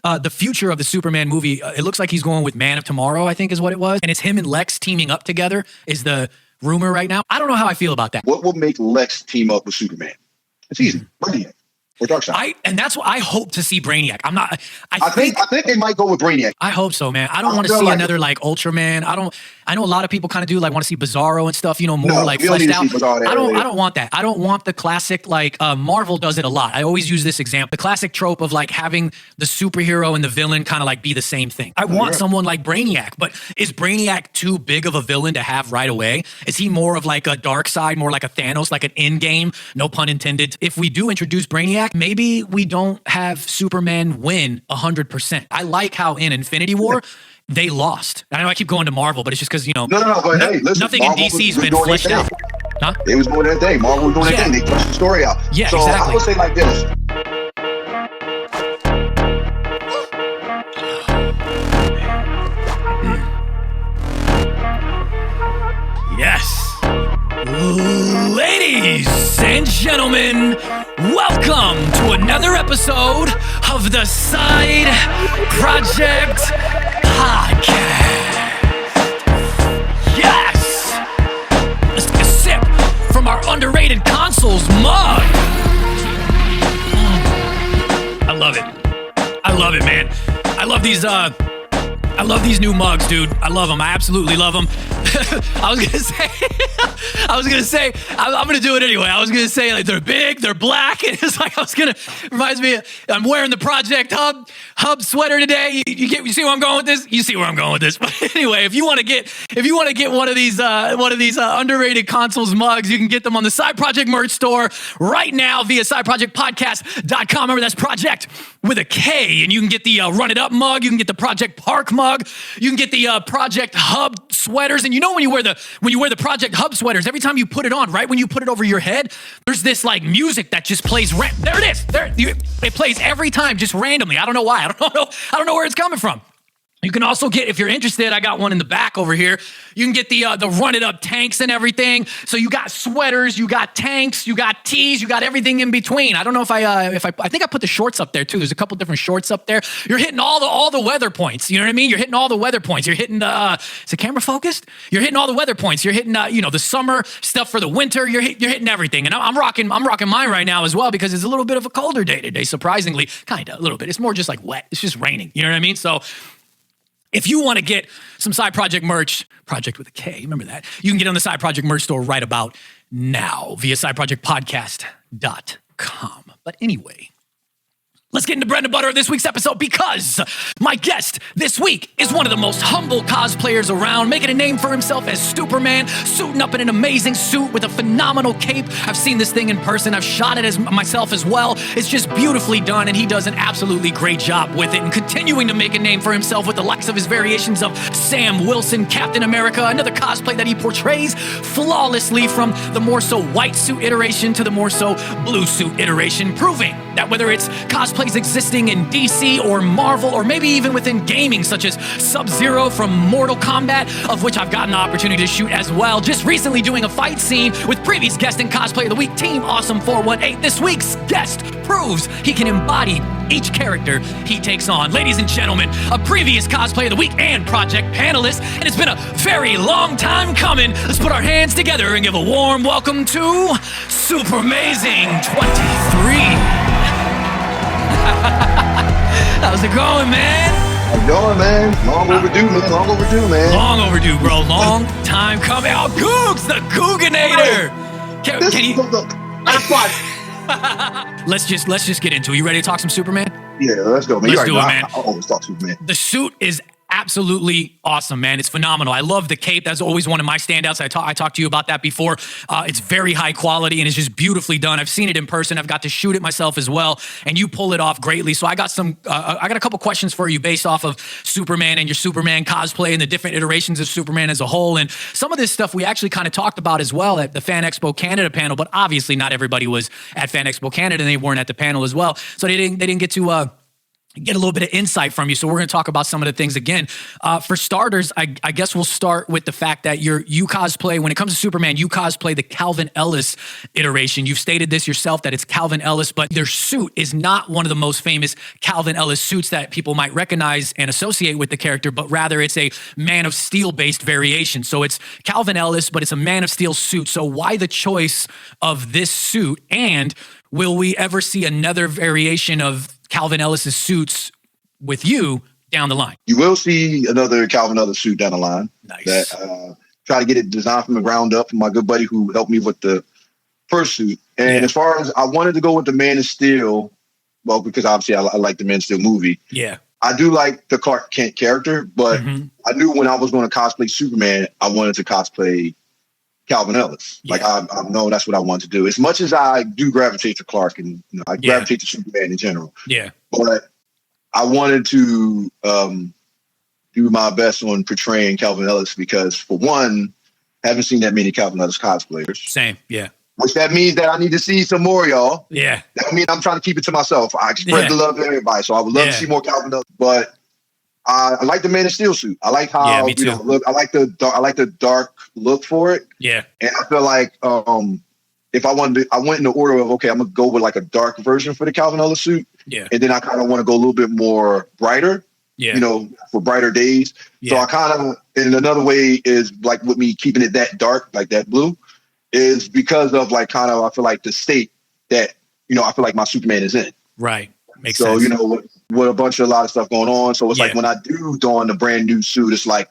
the future of the Superman movie, it looks like he's going with Man of Tomorrow, I think is what it was. And it's him and Lex teaming up together is the rumor right now. I don't know how I feel about that. What will make Lex team up with Superman? It's easy. Brainiac or Darkseid. And that's what I hope to see Brainiac. I think they might go with Brainiac. I hope so, man. I don't want to see another like Ultraman. I know a lot of people kind of do like want to see Bizarro and stuff, more like fleshed out. I don't want that. I don't want the classic, like Marvel does it a lot. I always use this example. The classic trope of like having the superhero and the villain kind of like be the same thing. I want someone like Brainiac, but is Brainiac too big of a villain to have right away? Is he more of like a Darkseid, more like a Thanos, like an in-game, no pun intended? If we do introduce Brainiac, maybe we don't have Superman win 100%. I like how in Infinity War, they lost. I know I keep going to Marvel, but it's just because, No, but hey, listen, nothing Marvel in DC's been fleshed out. Huh? They was doing their thing. Marvel was doing their thing. They pushed the story out. Yeah, so exactly. I would say like this. Yes. Ladies and gentlemen, welcome to another episode of the Side Projekt Podcast. Yes! Let's take a sip from our underrated consoles mug. I love it. I love it, man. I love these new mugs, dude. I love them. I absolutely love them. I was gonna say, I'm gonna do it anyway. I was gonna say like they're big, they're black, and it's like reminds me. I'm wearing the Projekt Hub sweater today. You see where I'm going with this? You see where I'm going with this. But anyway, if you want to get one of these underrated consoles mugs, you can get them on the Side Projekt merch store right now via sideprojectpodcast.com. Remember, that's Projekt with a K, and you can get the Run It Up mug. You can get the Projekt Park mug. You can get the Projekt Hub sweaters, and when you wear the Projekt Hub sweaters, every time you put it on, right when you put it over your head, there's this like music that just plays. There it is. It plays every time, just randomly. I don't know why. I don't know where it's coming from. You can also get, if you're interested, I got one in the back over here. You can get the Run It Up tanks and everything. So you got sweaters, you got tanks, you got tees, you got everything in between. I don't know if I think I put the shorts up there too. There's a couple different shorts up there. You're hitting all the weather points. You know what I mean? You're hitting all the weather points. You're hitting is the camera focused? You're hitting all the weather points. You're hitting the summer stuff for the winter. You're hitting everything. And I'm rocking mine right now as well because it's a little bit of a colder day today. Surprisingly, kind of a little bit. It's more just like wet. It's just raining. You know what I mean? So if you want to get some Side Projekt merch, Projekt with a K, remember that, you can get on the Side Projekt merch store right about now via sideprojectpodcast.com. But anyway, let's get into bread and butter of this week's episode because my guest this week is one of the most humble cosplayers around, making a name for himself as Superman, suiting up in an amazing suit with a phenomenal cape. I've seen this thing in person. I've shot it as myself as well. It's just beautifully done, and he does an absolutely great job with it and continuing to make a name for himself with the likes of his variations of Sam Wilson, Captain America, another cosplay that he portrays flawlessly from the more so white suit iteration to the more so blue suit iteration, proving that whether it's cosplays existing in DC or Marvel or maybe even within gaming such as Sub-Zero from Mortal Kombat, of which I've gotten the opportunity to shoot as well, just recently doing a fight scene with previous guest and Cosplay of the Week, Team Awesome 418. This week's guest proves he can embody each character he takes on. Ladies and gentlemen, a previous Cosplay of the Week and Projekt panelist, and it's been a very long time coming. Let's put our hands together and give a warm welcome to Supermazing 23. How's it going, man? How's it going, man? Long overdue, man. Long overdue, bro. Long time coming. Oh, Googs, the Googanator. Can you? Let's just get into it. You ready to talk some Superman? Yeah, let's go, man. Let's do it, man. I always talk Superman. The suit is absolutely awesome, man. It's phenomenal. I love the cape. That's always one of my standouts. I talked to you about that before. It's very high quality and it's just beautifully done. I've seen it in person. I've got to shoot it myself as well, and you pull it off greatly. So I got a couple questions for you based off of Superman and your Superman cosplay and the different iterations of Superman as a whole. And some of this stuff we actually kind of talked about as well at the Fan Expo Canada panel, but obviously not everybody was at Fan Expo Canada and they weren't at the panel as well. So they didn't get to get a little bit of insight from you. So we're going to talk about some of the things again. For starters, I guess we'll start with the fact that you cosplay, when it comes to Superman, you cosplay the Calvin Ellis iteration. You've stated this yourself, that it's Calvin Ellis, but their suit is not one of the most famous Calvin Ellis suits that people might recognize and associate with the character, but rather it's a Man of Steel based variation. So it's Calvin Ellis, but it's a Man of Steel suit. So why the choice of this suit? And will we ever see another variation of Calvin Ellis's suits with you down the line? You will see another Calvin Ellis suit down the line. Nice. That try to get it designed from the ground up from my good buddy who helped me with the first suit. And as far as I wanted to go with the Man of Steel, well, because obviously I like the Man of Steel movie. Yeah. I do like the Clark Kent character, but I knew when I was going to cosplay Superman, I wanted to cosplay Calvin Ellis. Yeah. Like I know that's what I want to do. As much as I do gravitate to Clark and I gravitate to Superman in general. Yeah. But I wanted to do my best on portraying Calvin Ellis because, for one, haven't seen that many Calvin Ellis cosplayers. Same. Yeah. Which that means that I need to see some more, y'all. Yeah. That means I'm trying to keep it to myself. I express the love to everybody, so I would love to see more Calvin Ellis. But I like the Man of Steel suit. I like how me too. look. I like the dark look for it. Yeah. And I feel like if I wanted to, I went in the order of, okay, I'm gonna go with like a dark version for the Calvin Ellis suit. Yeah. And then I kind of want to go a little bit more brighter. Yeah. For brighter days. Yeah. So I kind of, and another way is like with me keeping it that dark, like that blue, is because of like kind of, I feel like the state that, I feel like my Superman is in. Right. Makes sense. So, with a lot of stuff going on. So it's like when I do don the brand new suit, it's like,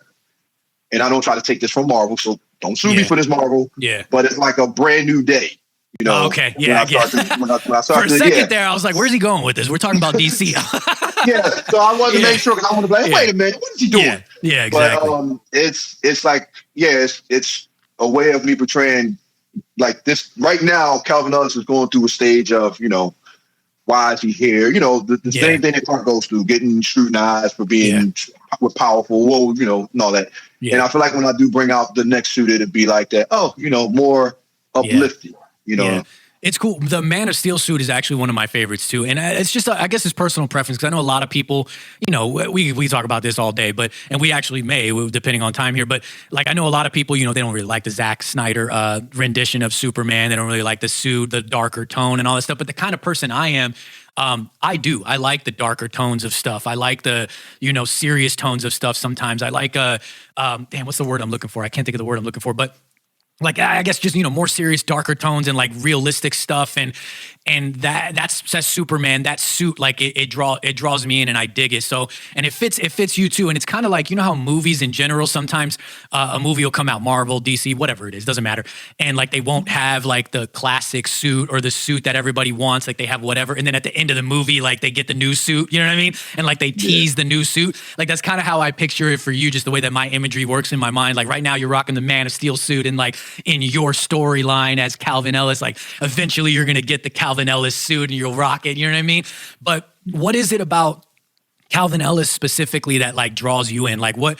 and I don't try to take this from Marvel, so don't sue me for this, Marvel. Yeah. But it's like a brand new day. Okay. Yeah. For a second there, I was like, where's he going with this? We're talking about DC. Yeah. So I wanted to make sure, because I want to be like, wait a minute, what is he doing? Yeah, exactly. But it's like, it's a way of me portraying like this right now. Calvin Ellis is going through a stage of, why is he here? The same thing that Clark goes through, getting scrutinized for being powerful, and all that. Yeah. And I feel like when I do bring out the next suit, it'd be like that. Oh, more uplifting. Yeah. It's cool. The Man of Steel suit is actually one of my favorites too. And it's just, I guess it's personal preference, because I know a lot of people, we talk about this all day, and we actually may, depending on time here, but like I know a lot of people, they don't really like the Zack Snyder rendition of Superman. They don't really like the suit, the darker tone and all that stuff. But the kind of person I am, I do. I like the darker tones of stuff. I like the, serious tones of stuff sometimes. I like, what's the word I'm looking for? I can't think of the word I'm looking for, but like, I guess just, more serious, darker tones and like realistic stuff. And that's Superman, that suit, like it draws me in and I dig it. So, and it fits you too. And it's kind of like, how movies in general, sometimes a movie will come out, Marvel, DC, whatever it is, doesn't matter. And like, they won't have like the classic suit or the suit that everybody wants. Like they have whatever. And then at the end of the movie, like they get the new suit, you know what I mean? And like they tease the new suit. Like that's kind of how I picture it for you, just the way that my imagery works in my mind. Like right now you're rocking the Man of Steel suit, and like in your storyline as Calvin Ellis, like eventually you're going to get the Calvin Ellis suit and you'll rock it. You know what I mean? But what is it about Calvin Ellis specifically that like draws you in? Like what,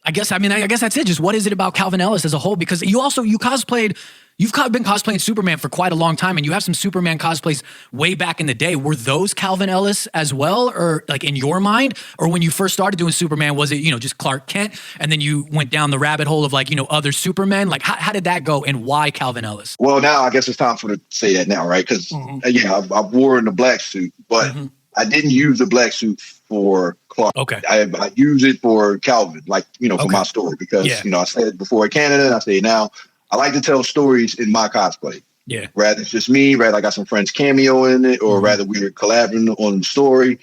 I guess that's it. Just what is it about Calvin Ellis as a whole? Because you've been cosplaying Superman for quite a long time, and you have some Superman cosplays way back in the day. Were those Calvin Ellis as well, or like in your mind? Or when you first started doing Superman, was it, just Clark Kent, and then you went down the rabbit hole of like, other Supermen? Like how did that go, and why Calvin Ellis? Well, now I guess it's time for to say that now, right? Because I wore in the black suit, but I didn't use the black suit for Clark. Okay. I use it for Calvin, like, for my story, because, I said it before in Canada, and I say it now. I like to tell stories in my cosplay. Yeah. Rather it's just me, rather I got some friends cameo in it, or rather we're collaborating on the story,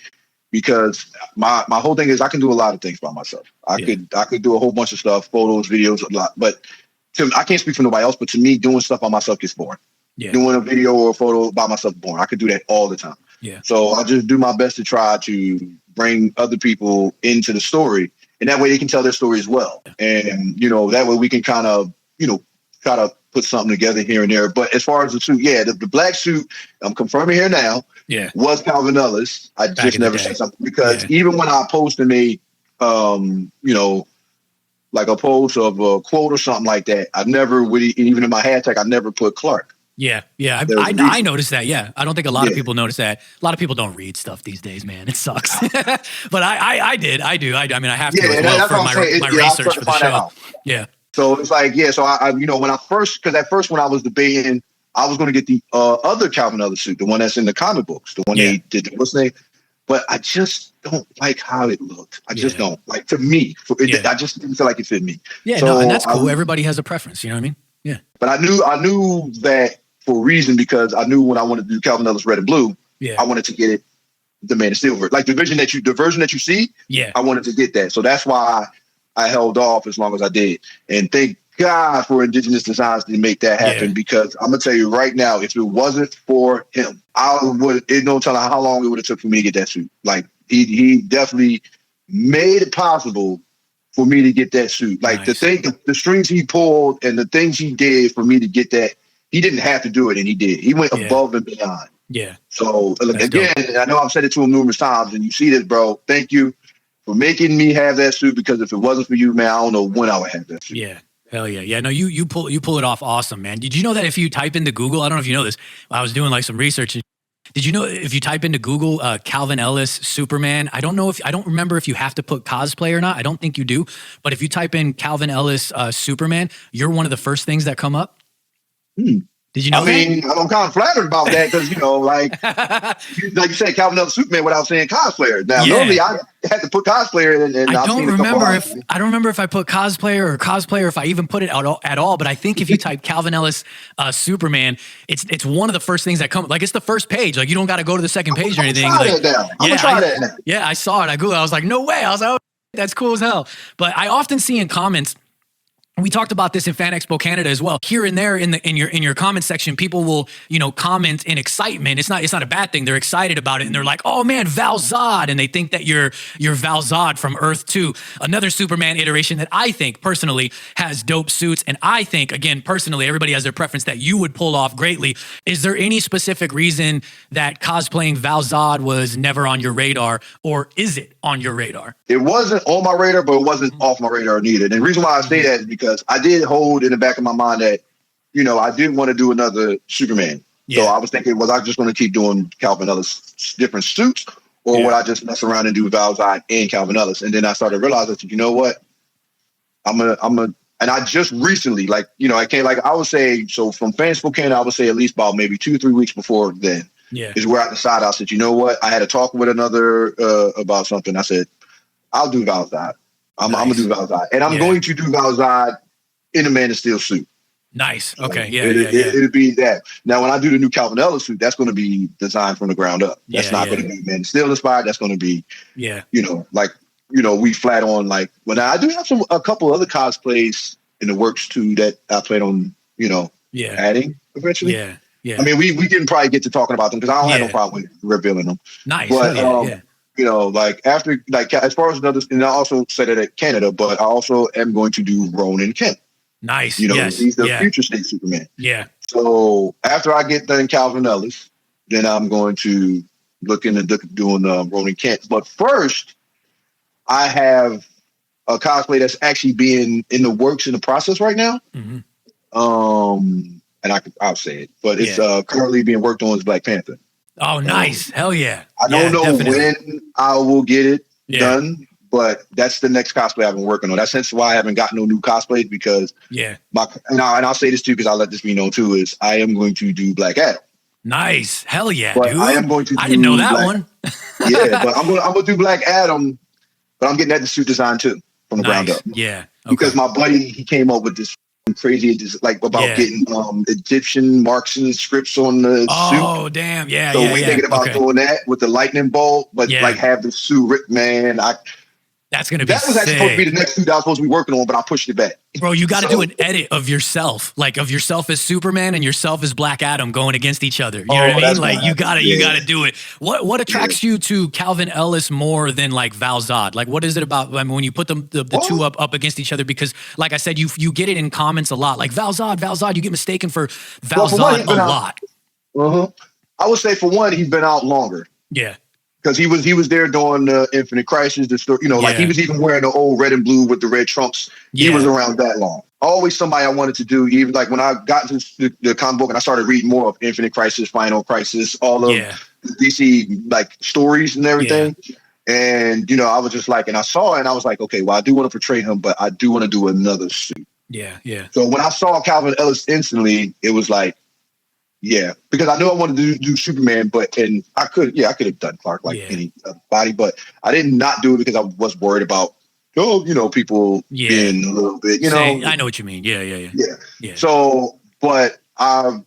because my whole thing is I can do a lot of things by myself. I could do a whole bunch of stuff, photos, videos, a lot. But I can't speak for nobody else, but to me, doing stuff by myself gets boring. Yeah. Doing a video or a photo by myself boring. I could do that all the time. Yeah. So I just do my best to try to bring other people into the story, and that way they can tell their story as well. And that way we can kind of try to put something together here and there. But as far as the suit, the black suit, I'm confirming here now, was Calvin Ellis. I just never said something, because even when I posted like a post of a quote or something like that, I never would, even in my hashtag, I never put Clark. Yeah, yeah. There's a I reason. noticed that. Yeah, I don't think a lot of people notice that. A lot of people don't read stuff these days, man. It sucks. But I did. I do. I mean, I have to as well that's for what I'm saying. my I was research trying to for the find that show. out. Yeah. So it's like, so I when I first, because at first when I was debating, I was going to get the other Calvin Ellis suit, the one that's in the comic books, the one they did, what's the name? But I just don't like how it looked. I just don't. Like, to me, I just didn't feel like it fit me. Yeah, so no, and that's cool. Everybody has a preference. You know what I mean? Yeah. But I knew that for a reason, because I knew when I wanted to do Calvin Ellis Red and Blue, I wanted to get it the Man of Steel version. Like the version that you see, I wanted to get that. So that's why I held off as long as I did. And thank God for Indigenous Designs to make that happen, because I'm gonna tell you right now, if it wasn't for him, it don't tell how long it would have took for me to get that suit. Like he definitely made it possible for me to get that suit. Like the strings he pulled and the things he did for me to get that, he didn't have to do it, and he did. He went above and beyond. Yeah. So again, I know I've said it to him numerous times, and you see this, bro. Thank you for making me have that suit, because if it wasn't for you, man, I don't know when I would have that suit. Yeah. Hell yeah. Yeah. No, you pull it off awesome, man. Did you know that if you type into Google, I don't know if you know this, I was doing like some research. Did you know if you type into Google Calvin Ellis Superman, I don't remember if you have to put cosplay or not. I don't think you do. But if you type in Calvin Ellis Superman, you're one of the first things that come up. Did you know that? I mean, I'm kind of flattered about that, because, like you said, Calvin Ellis Superman without saying cosplayer. Now, normally I had to put cosplayer in, and I don't remember if I put cosplayer, if I even put it at all. But I think if you type Calvin Ellis Superman, it's one of the first things that come. Like, it's the first page. Like, you don't got to go to the second page or anything. I'm gonna try that now. Yeah, I saw it. I Googled. I was like, no way. I was like, oh, that's cool as hell. But I often see in comments. We talked about this in Fan Expo Canada as well. Here and there in your comment section, people will, comment in excitement. It's not a bad thing. They're excited about it, and they're like, "Oh man, Val Zod," and they think that you're Val Zod from Earth 2, another Superman iteration that I think personally has dope suits, and I think, again, personally, everybody has their preference that you would pull off greatly. Is there any specific reason that cosplaying Val Zod was never on your radar, or is it on your radar? It wasn't on my radar, but it wasn't off my radar neither. And the reason why I say that is because I did hold in the back of my mind that, I did want to do another Superman. So I was thinking, was I just going to keep doing Calvin Ellis different suits, or would I just mess around and do Val Zod and Calvin Ellis? And then I started realizing, you know what? And I just recently, I would say, so from Fan Expo Canada, I would say at least about maybe 2-3 weeks before then is where I decided. I said, you know what? I had a talk with another about something. I said, I'll do Val Zod. I'm going to do Val Zod. And I'm going to do Val Zod in a Man of Steel suit. Nice. Okay. It'll be that. Now, when I do the new Calvin Ellis suit, that's going to be designed from the ground up. That's not going to be Man of Steel inspired. That's going to be, we flat on, like, when I do have a couple other cosplays in the works too that I plan on, adding eventually. Yeah. Yeah. I mean, we can probably get to talking about them, because I don't have no problem with revealing them. Nice. But, after, as far as another, and I also said it at Canada, but I also am going to do Ronan Kent. Nice. He's the future state Superman. Yeah. So after I get done Calvin Ellis, then I'm going to look into doing Ronan Kent. But first, I have a cosplay that's actually being in the works, in the process right now. Mm-hmm. And I'll say it, but it's currently being worked on as Black Panther. Oh, nice. Hell yeah. I don't know when I will get it done, but that's the next cosplay I've been working on. That's hence why I haven't gotten no new cosplays, because and I'll say this too, because I'll let this be known too, is I am going to do Black Adam. Nice. Hell yeah, but dude. I am going to I didn't know that one. But I'm going to do Black Adam, but I'm getting that suit design too from the ground up. Yeah. Okay. Because my buddy, he came up with this crazy, about getting Egyptian marks and scripts on the suit. Oh, damn. Yeah. So we're thinking about doing that with the lightning bolt, but have the suit ripped, man. That's going to be That was actually supposed to be the next suit I was supposed to be working on, but I pushed it back. Bro, you got to do an edit of yourself, of yourself as Superman and yourself as Black Adam going against each other. You know what I mean? Like, you got to do it. What attracts you to Calvin Ellis more than Val Zod? Like, what is it about when you put the two up against each other? Because, like I said, you get it in comments a lot. Like, Val Zod, you get mistaken for Val Zod a lot. I would say, for one, he's been out longer. Yeah. Because he was there during the Infinite Crisis, the story, he was even wearing the old red and blue with the red trunks. He was around that long. always somebody I wanted to do. Even like when I got into the comic book and I started reading more of Infinite Crisis, Final Crisis, all of the DC like stories and everything. And, you know, I was just like, and I saw it and I was like, okay, well, I do want to portray him, but I do want to do another suit. Yeah. So when I saw Calvin Ellis instantly, it was like, yeah, because I knew I wanted to do Superman, and I could have done Clark like any body, but I did not do it because I was worried about, you know, people being a little bit, you know. I know what you mean. Yeah. So, but I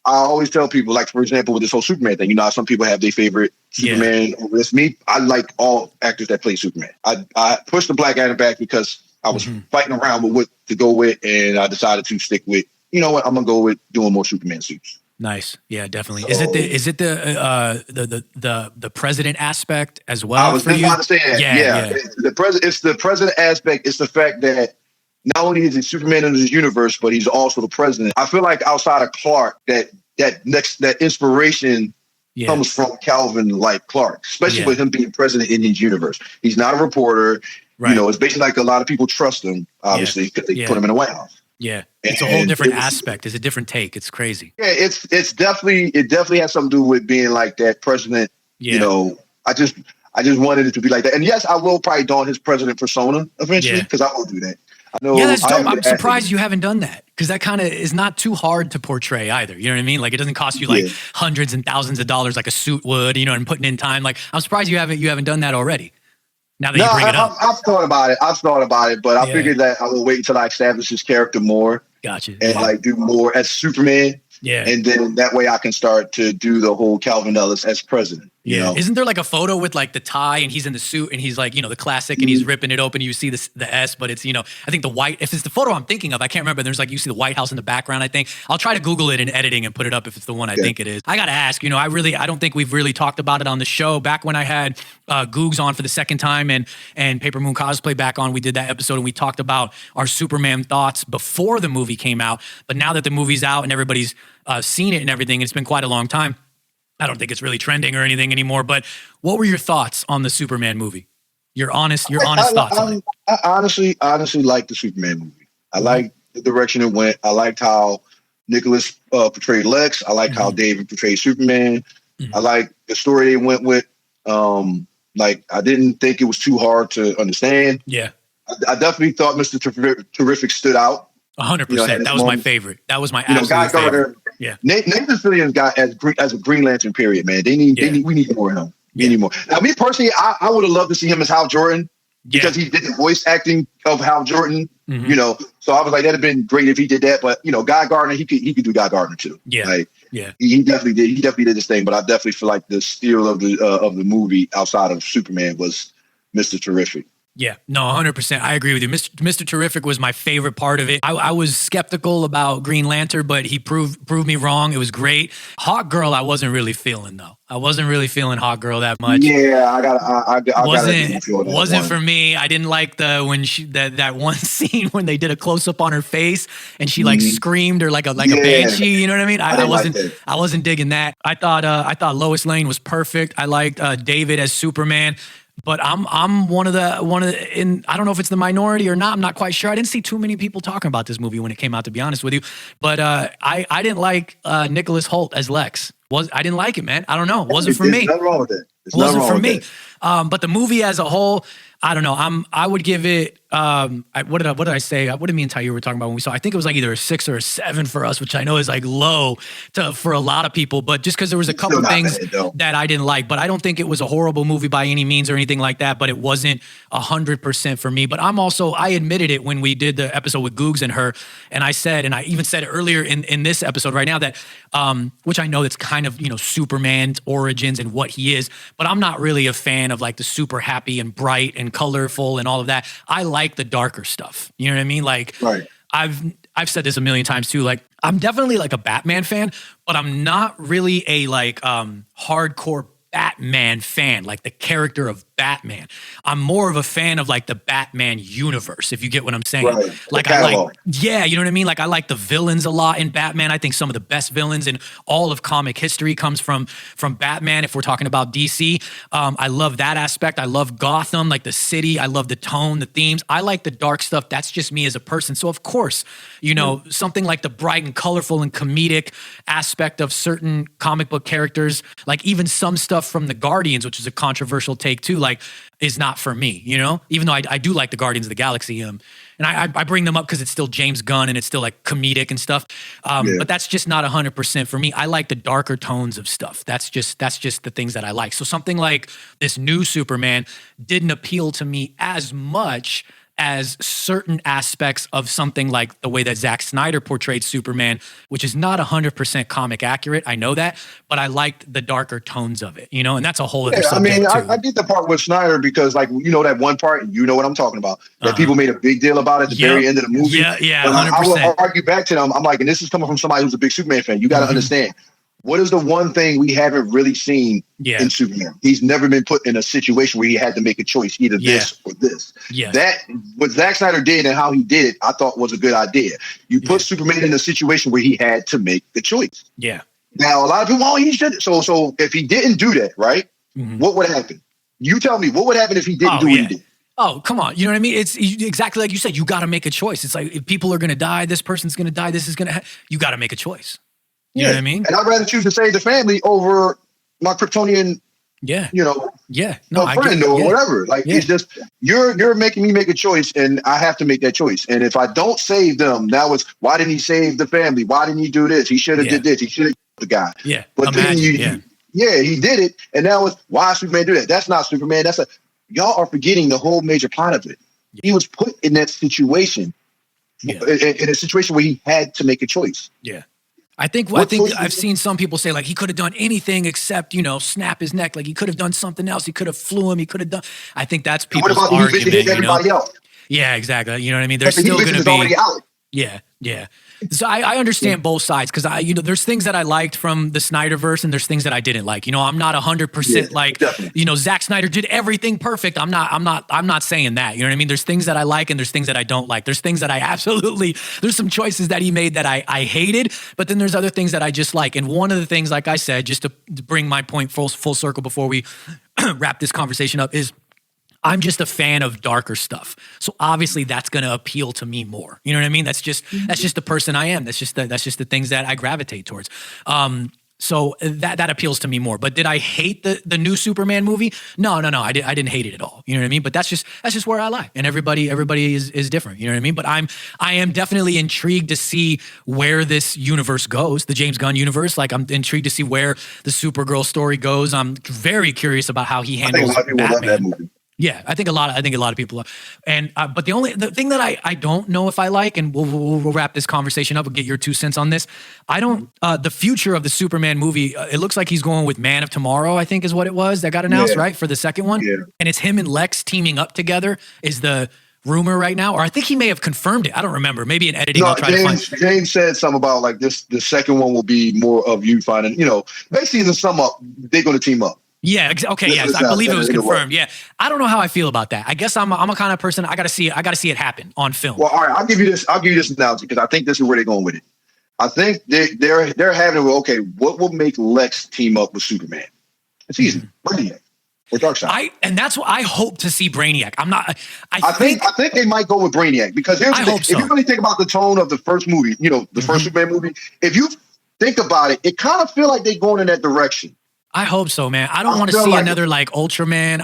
always tell people, like, for example, with this whole Superman thing, you know, some people have their favorite Superman over this. Me, I like all actors that play Superman. I pushed the Black Adam back because I was fighting around with what to go with, and I decided to stick with, you know what, I'm gonna go with doing more Superman suits. Nice, yeah, definitely. So, is it the president aspect as well? I was just about to say that. Yeah. It's the president aspect. It's the fact that not only is he Superman in his universe, but he's also the president. I feel like outside of Clark, that inspiration comes from Calvin, like Clark, especially with him being president in his universe. He's not a reporter. Right. You know, it's basically like a lot of people trust him, obviously, because they put him in the White House. Yeah, it's a whole different aspect. It's a different take. It's crazy. Yeah, it definitely has something to do with being like that president. You know, I just wanted it to be like that. And yes, I will probably don his president persona eventually because I will do that. I know. Yeah, that's dope. I'm surprised you haven't done that because that kind of is not too hard to portray either. You know what I mean? Like it doesn't cost you like hundreds and thousands of dollars like a suit would. You know, and putting in time. Like I'm surprised you haven't done that already. Now that you bring it up. I've thought about it, but I figured that I will wait until I establish his character more. Gotcha. And like do more as Superman. Yeah. And then that way I can start to do the whole Calvin Ellis as president. You know? Isn't there like a photo with like the tie and he's in the suit and he's like, you know, the classic and he's ripping it open. You see the S, but it's, you know, I think the white, if it's the photo I'm thinking of, I can't remember. There's like, you see the White House in the background, I think. I'll try to Google it in editing and put it up if it's the one I think it is. I got to ask, you know, I don't think we've really talked about it on the show. Back when I had Googs on for the second time and Paper Moon Cosplay back on, we did that episode and we talked about our Superman thoughts before the movie came out. But now that the movie's out and everybody's seen it and everything, it's been quite a long time. I don't think it's really trending or anything anymore, but what were your thoughts on the Superman movie? Your honest thoughts on it. I honestly like the Superman movie. I like the direction it went. I liked how Nicholas portrayed Lex. I liked how David portrayed Superman. I like the story they went with. Like I didn't think it was too hard to understand. Yeah. I definitely thought Mr. Terrific stood out. 100%. That was my favorite. That was my absolute favorite. Yeah. Nathan Fillion's got as a Green Lantern, period, man. We need more of him. We need more. Now, me personally, I would have loved to see him as Hal Jordan because he did the voice acting of Hal Jordan, you know. So I was like, that'd have been great if he did that. But, you know, Guy Gardner, he could do Guy Gardner too. Yeah. Like, he definitely did. He definitely did this thing. But I definitely feel like the steal of the movie outside of Superman was Mr. Terrific. Yeah, no, 100%. I agree with you. Mr. Terrific was my favorite part of it. I was skeptical about Green Lantern, but he proved me wrong. It was great. Hawk Girl, I wasn't really feeling though. I wasn't really feeling Hawk Girl that much. Yeah, I wasn't for me. I didn't like that one scene when they did a close up on her face and she like screamed or like a banshee. You know what I mean? I wasn't digging that. I thought Lois Lane was perfect. I liked David as Superman. But I'm one of the I don't know if it's the minority or not. I'm not quite sure. I didn't see too many people talking about this movie when it came out, to be honest with you. But I didn't like Nicholas Hoult as Lex. I didn't like it, man. I don't know. It wasn't for me. Nothing wrong with it. It wasn't for me. But the movie as a whole, I don't know. I would give it. What did I say? What did me and Tyre were talking about when we saw? I think it was like either a 6 or a 7 for us, which I know is like low for a lot of people. But just because there was a couple things that I didn't like, but I don't think it was a horrible movie by any means or anything like that. But it wasn't 100% for me. But I admitted it when we did the episode with Googs and her, and I said, and I even said it earlier in this episode right now that, which I know that's kind of Superman's origins and what he is, but I'm not really a fan of like the super happy and bright and colorful and all of that. I like the darker stuff. You know what I mean? Like, right. I've said this a million times too. Like, I'm definitely like a Batman fan, but I'm not really a like hardcore Batman fan, like the character of Batman. I'm more of a fan of like the Batman universe, if you get what I'm saying. Right. Like I like, yeah, you know what I mean? Like I like the villains a lot in Batman. I think some of the best villains in all of comic history comes from Batman. If we're talking about DC, I love that aspect. I love Gotham, like the city. I love the tone, the themes. I like the dark stuff. That's just me as a person. So of course, you know, something like the bright and colorful and comedic aspect of certain comic book characters, like even some stuff from the Guardians, which is a controversial take too, like is not for me, you know, even though I do like the Guardians of the Galaxy. And I bring them up because it's still James Gunn and it's still like comedic and stuff. But that's just not 100% for me. I like the darker tones of stuff. That's just the things that I like. So something like this new Superman didn't appeal to me as much as certain aspects of something like the way that Zack Snyder portrayed Superman, which is not 100% comic accurate. I know that, but I liked the darker tones of it, you know, and that's a whole other subject. I mean, I did the part with Snyder because, like, you know, that one part, you know what I'm talking about, that people made a big deal about at the very end of the movie. Yeah, 100%. I will argue back to them. I'm like, and this is coming from somebody who's a big Superman fan. You got to understand. What is the one thing we haven't really seen in Superman? He's never been put in a situation where he had to make a choice, either this or this. That, what Zack Snyder did and how he did it, I thought was a good idea. You put Superman in a situation where he had to make the choice. Now, a lot of people, oh, he should. So if he didn't do that, right, what would happen? You tell me, what would happen if he didn't do what he did? Oh, come on. You know what I mean? It's exactly like you said. You got to make a choice. It's like if people are going to die, this person's going to die, this is going to you got to make a choice. You know what I mean? And I'd rather choose to save the family over my Kryptonian, you know, friend or whatever. Like, it's just, you're making me make a choice and I have to make that choice. And if I don't save them, that was, why didn't he save the family? Why didn't he do this? He should have did this. He should have the guy. But then he did it. And that was, why Superman do that? That's not Superman. Y'all are forgetting the whole major plot of it. He was put in that situation, in a situation where he had to make a choice. I think I've seen some people say like he could have done anything except, you know, snap his neck. Like he could have done something else. He could have flew him. He could have done. I think that's people's argument. Everybody else? Yeah, exactly. You know what I mean? There's still going to be. Yeah. So I understand both sides because there's things that I liked from the Snyderverse and there's things that I didn't like. You know, I'm not 100% like, you know, Zack Snyder did everything perfect. I'm not saying that. You know what I mean? There's things that I like and there's things that I don't like. There's things that there's some choices that he made that I hated, but then there's other things that I just like. And one of the things, like I said, just to bring my point full circle before we wrap this conversation up is, I'm just a fan of darker stuff. So obviously that's going to appeal to me more. You know what I mean? That's just the person I am. That's just the things that I gravitate towards. So that appeals to me more. But did I hate the new Superman movie? No. I didn't hate it at all. You know what I mean? But that's just where I lie. And everybody is different. You know what I mean? But I am definitely intrigued to see where this universe goes, the James Gunn universe. Like I'm intrigued to see where the Supergirl story goes. I'm very curious about how he handles Batman. Yeah, I think a lot of people are. And but the thing that I don't know if I like, and we'll wrap this conversation up and get your 2 cents on this. I don't the future of the Superman movie. It looks like he's going with Man of Tomorrow, I think is what it was that got announced, right, for the second one. And it's him and Lex teaming up together is the rumor right now, or I think he may have confirmed it. I don't remember. Maybe in editing, I'll try to find. James said something about like this. The second one will be more of you finding, you know, basically to sum up, they're going to team up. Yeah. Okay. Yes, I believe it was confirmed. Yeah. I don't know how I feel about that. I guess I'm a kind of person. I got to see it happen on film. Well, all right. I'll give you this analogy because I think this is where they're going with it. I think they're having it with, okay, what will make Lex team up with Superman? It's easy. Brainiac or Darkseid. And that's what I hope to see. Brainiac. I think they might go with Brainiac because if you really think about the tone of the first movie, you know, the first Superman movie, if you think about it, it kind of feel like they're going in that direction. I hope so, man. I don't want to see another like Ultraman.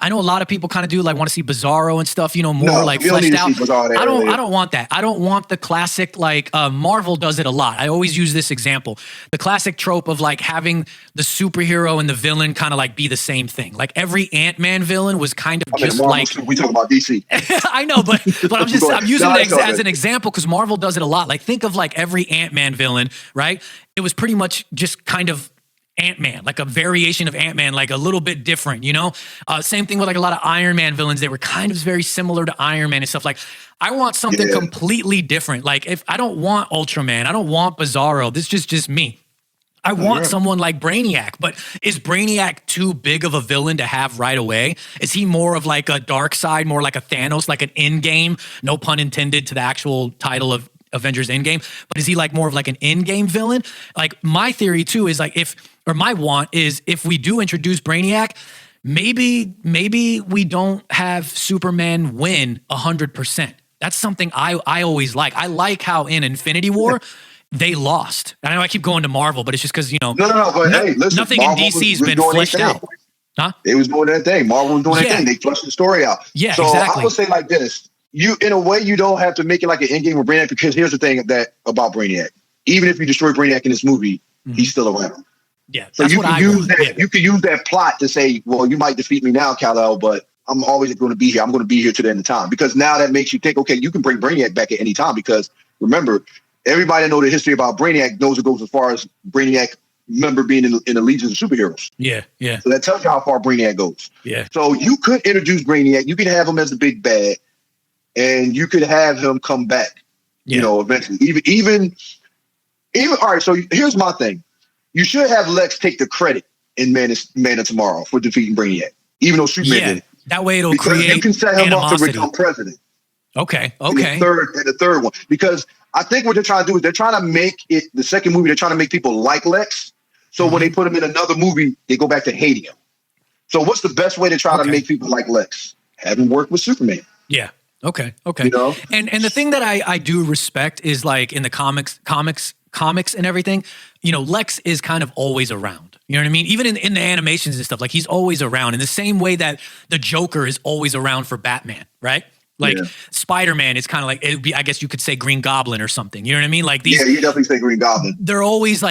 I know a lot of people kind of do like want to see Bizarro and stuff, you know, more like fleshed out. I don't want that. I don't want the classic, like Marvel does it a lot. I always use this example. The classic trope of like having the superhero and the villain kind of like be the same thing. Like every Ant-Man villain was kind of just Marvel, like we talk about DC. I know, but I'm using it as an example because Marvel does it a lot. Like think of like every Ant-Man villain, right? It was pretty much just kind of Ant-Man, like a variation of Ant-Man, like a little bit different, you know? Same thing with like a lot of Iron Man villains. They were kind of very similar to Iron Man and stuff. Like, I want something completely different. Like, if I don't want Ultraman, I don't want Bizarro. This is just me. I want someone like Brainiac, but is Brainiac too big of a villain to have right away? Is he more of like a dark side, more like a Thanos, like an Endgame, no pun intended to the actual title of Avengers Endgame, but is he like more of like an Endgame villain? Like my theory too is like my want is if we do introduce Brainiac, maybe we don't have Superman win 100%. That's something I always like. I like how in Infinity War, they lost. I know I keep going to Marvel, but it's just because, you know, no. But hey, listen, nothing Marvel in DC's been doing fleshed their out. thing. Huh? They was doing that thing. Marvel was doing that thing. They flushed the story out. Yeah, so exactly. I would say like this. You, in a way, you don't have to make it like an endgame with Brainiac, because here's the thing about Brainiac. Even if you destroy Brainiac in this movie, he's still around. Yeah. So you can use that. You can use that plot to say, well, you might defeat me now, Kal-El, but I'm always going to be here. I'm going to be here to the end of time. Because now that makes you think, okay, you can bring Brainiac back at any time. Because remember, everybody that knows the history about Brainiac knows it goes as far as Brainiac, remember being in the Legion of Superheroes. Yeah. So that tells you how far Brainiac goes. Yeah. So you could introduce Brainiac. You could have him as the big bad, and you could have him come back. You know, eventually. Even. All right. So here's my thing. You should have Lex take the credit in Man of Tomorrow for defeating Brainiac, even though Superman did it. That way it'll because create you can set him animosity. up to become president. Okay. In the third one, because I think what they're trying to do is they're trying to make it the second movie. They're trying to make people like Lex. So when they put him in another movie, they go back to hating him. So what's the best way to try to make people like Lex? Have him work with Superman. Yeah. Okay. You know? And the thing that I do respect is like in the comics and everything, you know, Lex is kind of always around. You know what I mean? Even in the animations and stuff, like he's always around in the same way that the Joker is always around for Batman, right? Like Spider-Man is kind of like, it would be, I guess you could say Green Goblin or something. You know what I mean? Like these. Yeah, you definitely say Green Goblin. They're always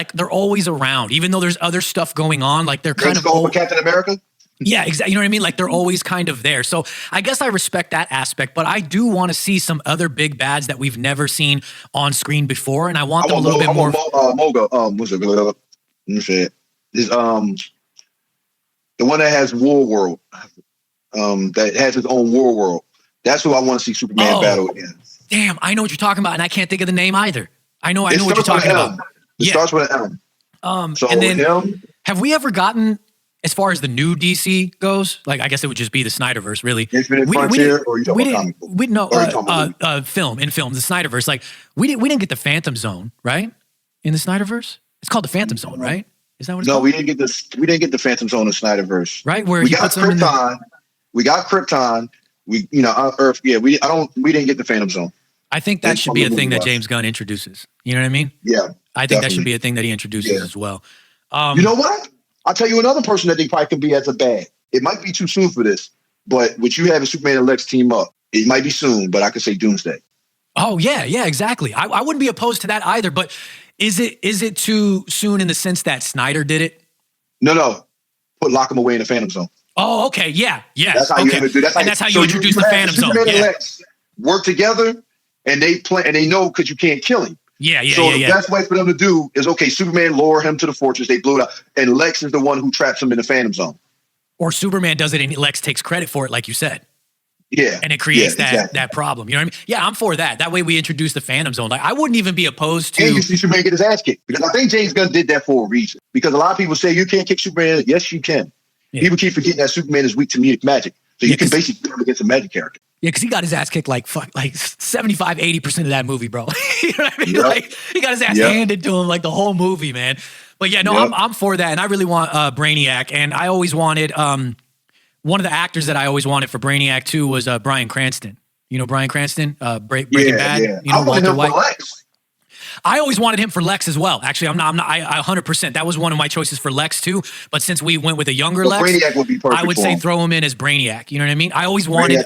around, even though there's other stuff going on. Like they're kind of for Captain America. Yeah, exactly. You know what I mean? Like they're always kind of there. So I guess I respect that aspect, but I do want to see some other big bads that we've never seen on screen before, and I want them a little bit more. Moga, what's it? Let me say it. Is the one that has War World, that has his own War World. That's who I want to see Superman battle again. Damn, I know what you're talking about, and I can't think of the name either. I know what you're talking about. It starts with an M. So and then him, have we ever gotten, as far as the new DC goes, like I guess it would just be the Snyderverse, really. Infinite Frontier, or you talking about comic book? We no film, the Snyderverse. Like we didn't get the Phantom Zone, right? In the Snyderverse, it's called the Phantom Zone, right? Is that what it's called? No, we didn't get this. We didn't get the Phantom Zone in Snyderverse, right? Where we got Krypton. We got Krypton. We, Earth. Yeah, we didn't get the Phantom Zone. I think that should be a thing that James Gunn introduces. You know what I mean? Yeah. I think that should be a thing that he introduces as well. You know what? I'll tell you another person that they probably could be as a bad. It might be too soon for this, but what you have is Superman and Lex team up. It might be soon, but I could say Doomsday. Oh, yeah, exactly. I wouldn't be opposed to that either, but is it too soon in the sense that Snyder did it? No. Lock him away in the Phantom Zone. Oh, okay. Yeah. That's how you do. That's how you introduce the Phantom Zone. Superman and Lex work together, and they plan, and they know because you can't kill him. Yeah. So the best way for them to do is, okay, Superman lower him to the fortress, they blew it up, and Lex is the one who traps him in the Phantom Zone. Or Superman does it and Lex takes credit for it, like you said. Yeah. And it creates that problem. You know what I mean? Yeah, I'm for that. That way we introduce the Phantom Zone. Like I wouldn't even be opposed to. And you see Superman get his ass kicked. Because I think James Gunn did that for a reason. Because a lot of people say you can't kick Superman. Yes, you can. Yeah. People keep forgetting that Superman is weak to comedic magic. So you can basically put him against a magic character. Yeah, because he got his ass kicked like 75, 80% of that movie, bro. You know what I mean? Yep. Like he got his ass handed to him like the whole movie, man. But yeah, no, I'm for that. And I really want Brainiac. And I always wanted, one of the actors that I always wanted for Brainiac too was Bryan Cranston. You know Bryan Cranston? Breaking Bad. Yeah. You know, I wanted Walter him White. for Lex. I always wanted him for Lex as well. Actually, I'm not. I 100%. That was one of my choices for Lex too. But since we went with a younger Lex, Brainiac would be perfect. I would say throw him in as Brainiac. You know what I mean? I always wanted.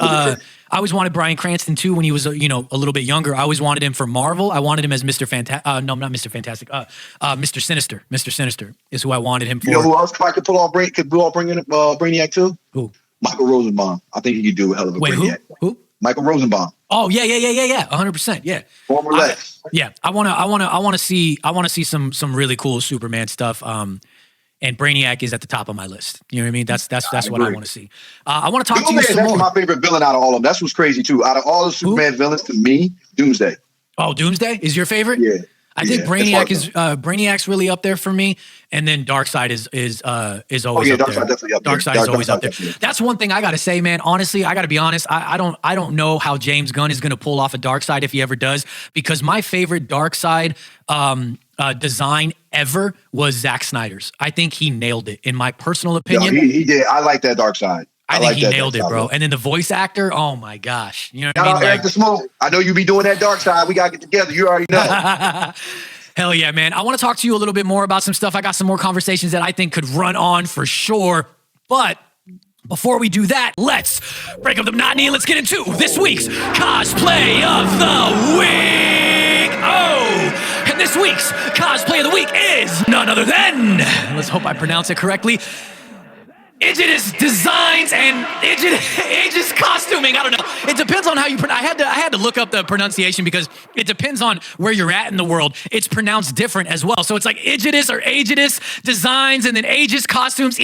I always wanted Bryan Cranston too when he was a little bit younger. I always wanted him for Marvel. I wanted him as Mr. Fantastic. No, not Mr. Fantastic. Mr. Sinister. Mr. Sinister is who I wanted him for. You know who else I could pull off? Could bring in Brainiac too? Who? Michael Rosenbaum. I think he could do a hell of a Brainiac. Who? Michael Rosenbaum. Oh yeah, 100%. Yeah. Former Lex. Yeah, I want to see some really cool Superman stuff. And Brainiac is at the top of my list. You know what I mean? That's what I want to see. I want to talk to you some more. That's my favorite villain out of all of them. That's what's crazy too. Out of all the Superman villains, to me, Doomsday. Oh, Doomsday is your favorite? Yeah. I think Brainiac's really up there for me, and then Darkseid is always up there. Definitely up there. Darkseid is always up there. That's one thing I got to say, man. Honestly, I got to be honest. I don't know how James Gunn is going to pull off a Darkseid if he ever does, because my favorite Darkseid design ever was Zack Snyder's. I think he nailed it, in my personal opinion. Yeah, he did. I like that Darkseid. I think he nailed it, bro. And then the voice actor, oh my gosh. You know what I mean? Eric the Smoke. I know you be doing that Darkseid. We got to get together. You already know. Hell yeah, man. I want to talk to you a little bit more about some stuff. I got some more conversations that I think could run on for sure. But before we do that, let's break up the monotony and let's get into this week's Cosplay of the Week. Oh, and this week's Cosplay of the Week is none other than, let's hope I pronounce it correctly, Aegis Designs and Aegis Costuming. I don't know. It depends on how you pronounce. I had to look up the pronunciation because it depends on where you're at in the world. It's pronounced different as well. So it's like Aegis or Aegis Designs and then Aegis Costumes.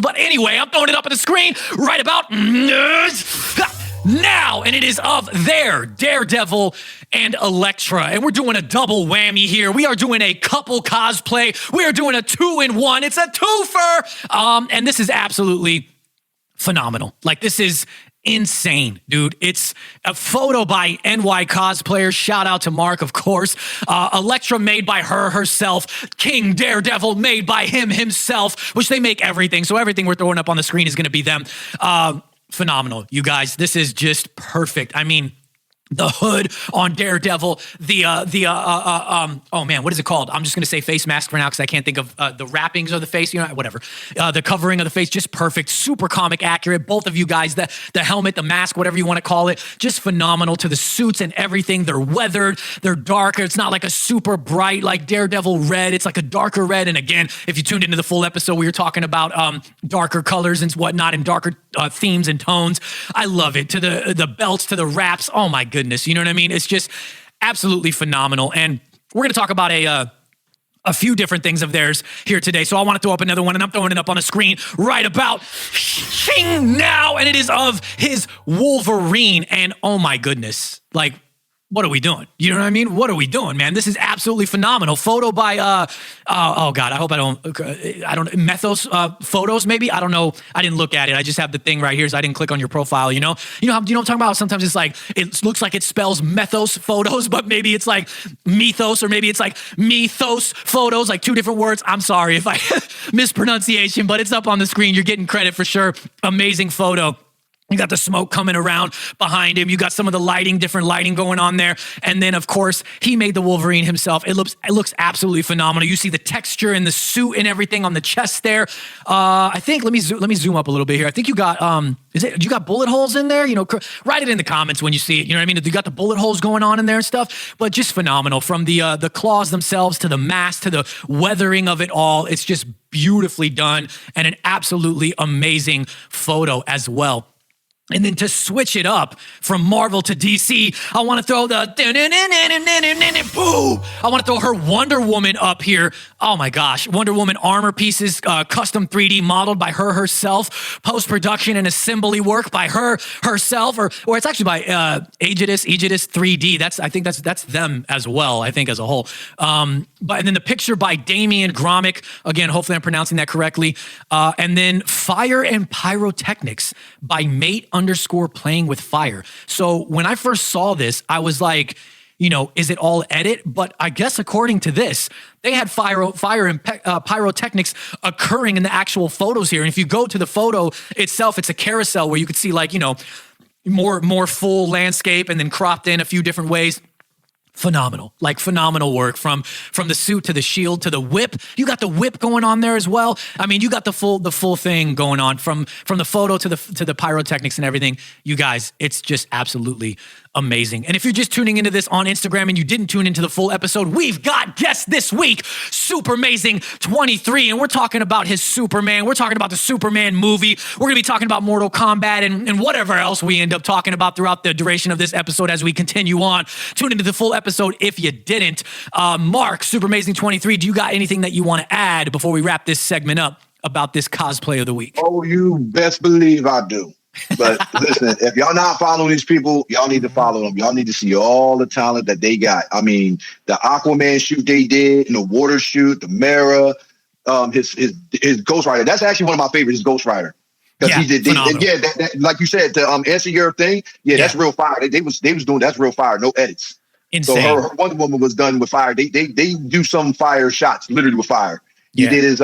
But anyway, I'm throwing it up on the screen right about now, and it is of their Daredevil and Elektra, and we're doing a double whammy here. We are doing a couple cosplay. We are doing a 2-in-1. It's a twofer, and this is absolutely phenomenal. Like, this is insane, dude. It's a photo by NY Cosplayers. Shout out to Mark, of course. Elektra made by herself. King Daredevil made by himself, which they make everything. So everything we're throwing up on the screen is going to be them. Phenomenal, you guys. This is just perfect. I mean, the hood on Daredevil, oh man, what is it called? I'm just gonna say face mask for now because I can't think of the wrappings of the face, you know, whatever. The covering of the face, just perfect, super comic accurate. Both of you guys, the helmet, the mask, whatever you want to call it, just phenomenal. To the suits and everything, they're weathered, they're darker. It's not like a super bright like Daredevil red. It's like a darker red. And again, if you tuned into the full episode, we were talking about darker colors and whatnot and darker themes and tones. I love it. To the belts, to the wraps. Oh my goodness. You know what I mean? It's just absolutely phenomenal. And we're going to talk about a few different things of theirs here today. So I want to throw up another one, and I'm throwing it up on the screen right about now. And it is of his Wolverine. And oh my goodness, like, what are we doing? You know what I mean? What are we doing, man? This is absolutely phenomenal. Photo by, oh God, I hope I don't, Mythos Photos maybe? I don't know. I didn't look at it. I just have the thing right here, so I didn't click on your profile, you know? You know what I'm talking about? Sometimes it's like, it looks like it spells Mythos Photos, but maybe it's like Mythos, or maybe it's like Mythos Photos, like two different words. I'm sorry if I mispronunciation, but it's up on the screen. You're getting credit for sure. Amazing photo. You got the smoke coming around behind him. You got some of the lighting, different lighting going on there. And then, of course, he made the Wolverine himself. It looks absolutely phenomenal. You see the texture in the suit and everything on the chest there. I think, let me zoom up a little bit here. I think you got, you got bullet holes in there? You know, write it in the comments when you see it. You know what I mean? You got the bullet holes going on in there and stuff, but just phenomenal. From the claws themselves to the mask to the weathering of it all. It's just beautifully done and an absolutely amazing photo as well. And then to switch it up from Marvel to DC, I want to throw the boom. I want to throw her Wonder Woman up here. Oh my gosh. Wonder Woman armor pieces, custom 3D modeled by herself, post-production and assembly work by herself, or it's actually by Aegis 3D. I think that's them as well, I think, as a whole. And then the picture by Damian Gromick. Again, hopefully I'm pronouncing that correctly. And then Fire and Pyrotechnics by Mate_playing with fire. So when I first saw this, I was like, you know, is it all edit? But I guess according to this, they had fire and pyrotechnics occurring in the actual photos here. And if you go to the photo itself, it's a carousel where you could see, like, you know, more full landscape and then cropped in a few different ways. Phenomenal, like phenomenal work from the suit to the shield to the whip. You got the whip going on there as well. I mean, you got the full thing going on from the photo to the pyrotechnics and everything. You guys, it's just absolutely amazing. And if you're just tuning into this on Instagram and you didn't tune into the full episode, we've got guests this week, Super Amazing 23, and we're talking about his Superman. We're talking about the Superman movie. We're going to be talking about Mortal Kombat and whatever else we end up talking about throughout the duration of this episode as we continue on. Tune into the full episode if you didn't. Mark, Super Amazing 23, do you got anything that you want to add before we wrap this segment up about this cosplay of the week? Oh, you best believe I do. But listen, if y'all not following these people, y'all need to follow them. Y'all need to see all the talent that they got. I mean, the Aquaman shoot they did, and the water shoot, the Mara, his Ghost Rider. That's actually one of my favorites, his Ghost Rider. Because he did, that, like you said, to answer your thing, that's real fire. They was doing that's real fire, no edits. Insane. So her Wonder Woman was done with fire. They do some fire shots, literally with fire. He did his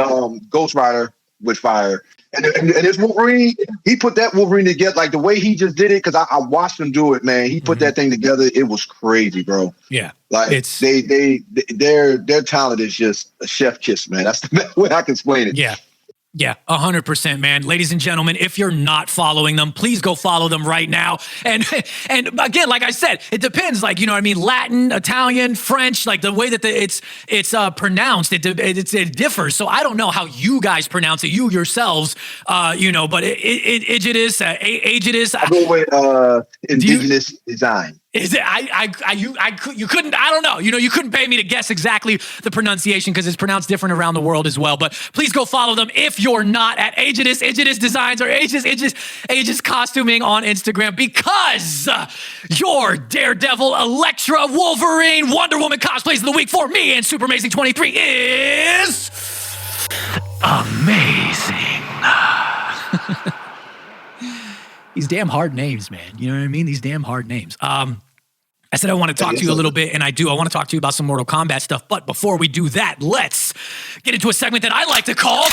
Ghost Rider with fire. And his Wolverine, he put that Wolverine together, like the way he just did it, because I watched him do it, man. He put that thing together. It was crazy, bro. Yeah. Like their talent is just a chef kiss, man. That's the best way I can explain it. Yeah. Yeah, 100%, man. Ladies and gentlemen, if you're not following them, please go follow them right now. And again, like I said, it depends. Like, you know what I mean? Latin, Italian, French, like the way that it's pronounced, it differs. So I don't know how you guys pronounce it, you yourselves, but Aegidus. I go with indigenous design. Is it? You couldn't. I don't know. You couldn't pay me to guess exactly the pronunciation because it's pronounced different around the world as well. But please go follow them if you're not at Aegidus Designs or Aegis Costuming on Instagram, because your Daredevil, Elektra, Wolverine, Wonder Woman cosplays of the week for me and Super Amazing 23 is amazing. These damn hard names, man. You know what I mean? These damn hard names. I said I want to talk to you a little bit, and I do. I want to talk to you about some Mortal Kombat stuff. But before we do that, let's get into a segment that I like to call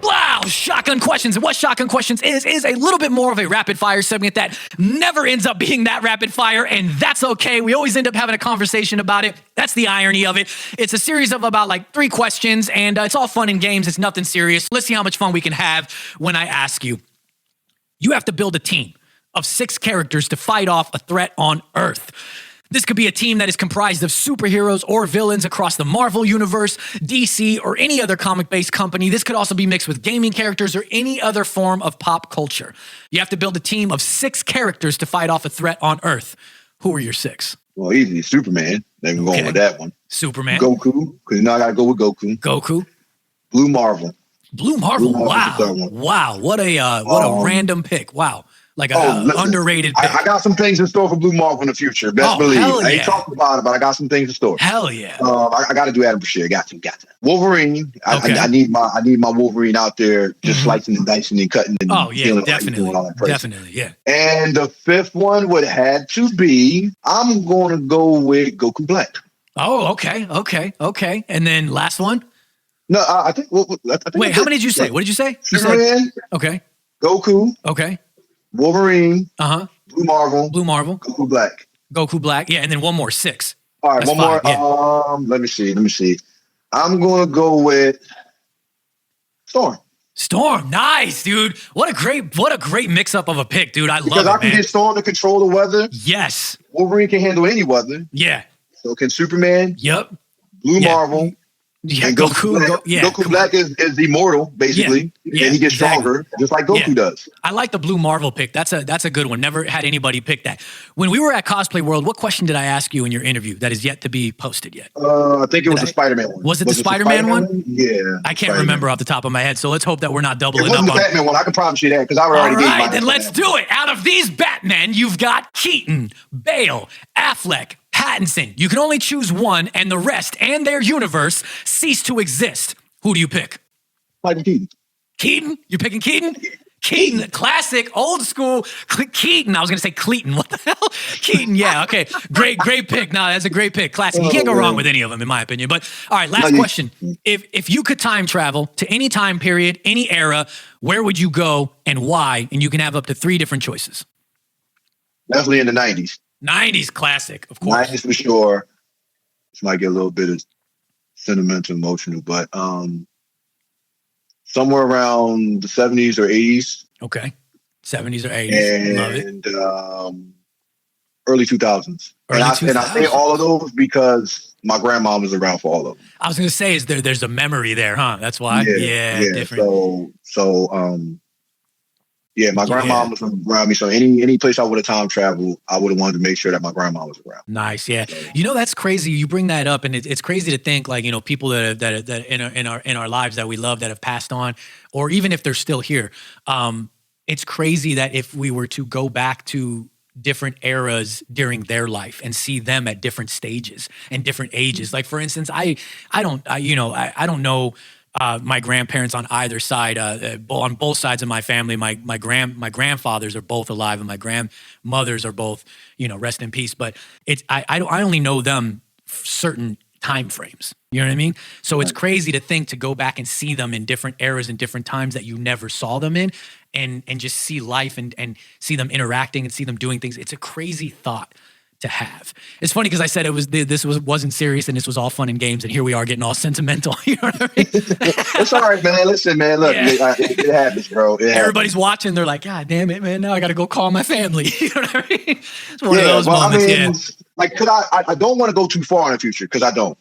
Wow, Shotgun Questions. And what Shotgun Questions is a little bit more of a rapid fire segment that never ends up being that rapid fire, and that's okay. We always end up having a conversation about it. That's the irony of it. It's a series of about like 3 questions, and it's all fun and games. It's nothing serious. Let's see how much fun we can have when I ask you. You have to build a team of 6 characters to fight off a threat on Earth. This could be a team that is comprised of superheroes or villains across the Marvel Universe, DC, or any other comic-based company. This could also be mixed with gaming characters or any other form of pop culture. You have to build a team of 6 characters to fight off a threat on Earth. Who are your 6? Well, easy. Superman. Then we're going with that one. Superman. Goku, because now I got to go with Goku. Blue Marvel. Wow. What a random pick. Wow. Like an underrated pick. I got some things in store for Blue Marvel in the future. Best believe. I ain't talking about it, but I got some things in store. Hell yeah. I got to do Adam Bashir. Got to. Wolverine. I need my Wolverine out there just slicing and dicing and cutting and definitely. Definitely, yeah. And the 5th one would have to be, I'm going to go with Goku Black. Oh, okay. And then last one? No, I think. Wait, how many did you say? What did you say? Superman. Okay. Goku. Okay. Wolverine. Blue Marvel. Goku Black. Yeah, and then one more, 6. All right, That's 1 more. Yeah. Let me see. I'm gonna go with Storm. Nice, dude. What a great mix-up of a pick, dude. I love it, man. Because I can get Storm to control the weather. Yes. Wolverine can handle any weather. Yeah. So can Superman. Yep. Blue Marvel. Yeah, and Goku Black is immortal, basically, and he gets stronger, just like Goku does. I like the Blue Marvel pick. That's a good one. Never had anybody pick that. When we were at Cosplay World, what question did I ask you in your interview that is yet to be posted yet? I think it was the Spider-Man one. Was it the Spider-Man one? Yeah. I can't remember off the top of my head, so let's hope that we're not doubling up on the Batman one. I can promise you that because I already gave mine. All right, then let's do it. Out of these Batmen, you've got Keaton, Bale, Affleck, Pattinson. You can only choose one, and the rest and their universe cease to exist. Who do you pick? Michael Keaton. Keaton? You're picking Keaton? Keaton, classic, old school. Keaton. I was going to say Cleaton. What the hell? Keaton, yeah, okay. Great pick. No, that's a great pick. Classic. You can't go wrong with any of them, in my opinion. But, all right, last question. If you could time travel to any time period, any era, where would you go and why? And you can have up to 3 different choices. Definitely in the 90s. 90s classic, of course. 90s for sure. This might get a little bit of sentimental, emotional, but somewhere around the 70s or 80s. Okay. 70s or 80s. Love it. And early 2000s. And I say all of those because my grandma was around for all of them. I was going to say, there's a memory there, huh? That's why? Yeah. Different. Yeah, my grandma was around me. So any place I would have time traveled, I would have wanted to make sure that my grandma was around. Nice, yeah. So. That's crazy. You bring that up, and it's crazy to think like people that in our lives that we love that have passed on, or even if they're still here. it's crazy that if we were to go back to different eras during their life and see them at different stages and different ages. Like, for instance, I don't know my grandparents on either side, on both sides of my family. My grandfathers are both alive and my grandmothers are both, rest in peace. But I only know them certain time frames. You know what I mean? So it's crazy to think to go back and see them in different eras and different times that you never saw them in, and just see life and see them interacting and see them doing things. It's a crazy thought to have. It's funny because I said wasn't serious and this was all fun and games, and here we are getting all sentimental. You know what I mean? It's all right, man. Listen, man. Look, it happens, bro. Everybody's watching. They're like, God damn it, man. Now I got to go call my family. You know what I mean? It's one of those moments. Like, I don't want to go too far in the future because I don't.